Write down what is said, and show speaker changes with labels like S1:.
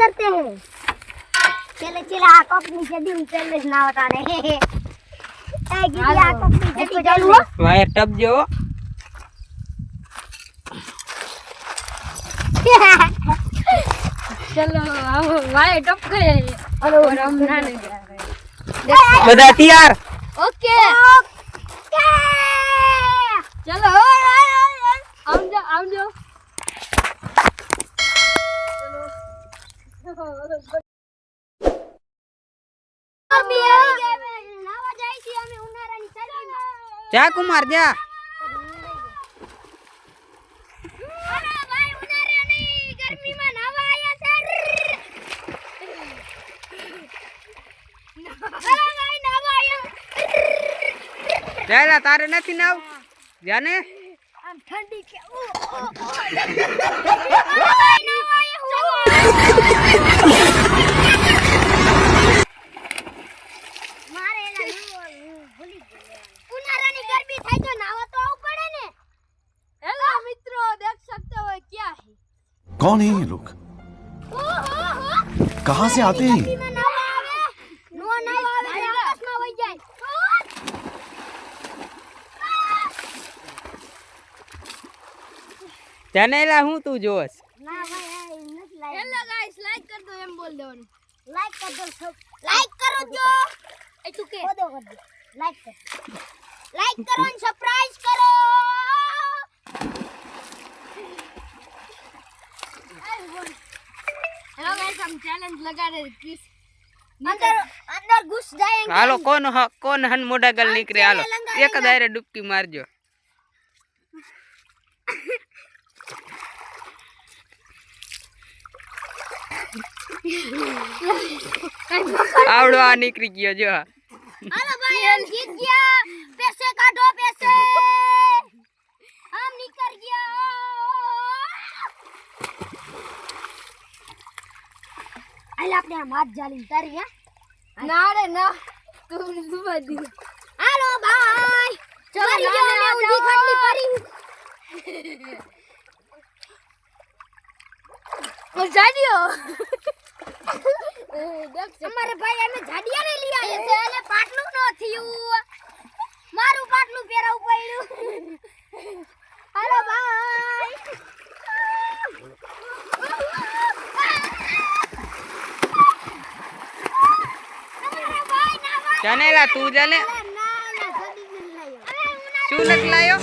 S1: करते हैं चले चले आ कंपनी से दिन चले ना बता रहे ए गिरी आ कंपनी से चालू हो
S2: वायर टप जो
S3: चलो आओ वायर टप गए और हम नहाने जा रहे हैं
S2: બધા તૈયાર
S3: ओके चलो आओ जाओ
S1: अभी આવી ગયા નાવા જાય છે અમે ઉનાળાની સર્દીમાં
S2: જા કુમાર જા
S1: અરે ભાઈ ઉનાળાની ગરમીમાં નાવા આયા સર અરે ભાઈ નાવા આયા
S2: જાયલા તારે નથી નાવ જાને
S1: આમ ઠંડી કે ઓ ભાઈ નાવા
S4: कौन है ये लोग कहाँ से आते हैं
S2: જાનેલા હું તું જોસ
S3: हेलो गाइस लाइक कर दो एम बोल दो
S1: लाइक कर दो सब लाइक करो जो ए तू के दो कर दो लाइक करो और सरप्राइज करो
S3: हेलो गाइस हम चैलेंज लगा रहे किस
S1: अंदर घुस जाएंगे
S2: હાલો કોણ હન મોઢા ગલ નીકળે હાલો એક દાયરે ડૂબકી મારજો આવડો આ નીકળી ગયો જો
S1: हेलो भाई हम जीत गया पैसे काटो पैसे हम निकल गया अल्लाह अपने हाथ जाली उतार गया
S3: ना रे ना तू सुबह दी
S1: हेलो भाई चलो मैं उंडी खटली पड़ी
S3: और जानियो
S1: हमारे भाई हमें झाड़िया ने लिया है सेले पाटलू नो थीयू मारू पाटलू पेराऊ पड्યું हेलो भाई
S2: જાનેલા તું જાને
S1: ना ना जल्दी नहीं लायो
S2: શું નથી લાયો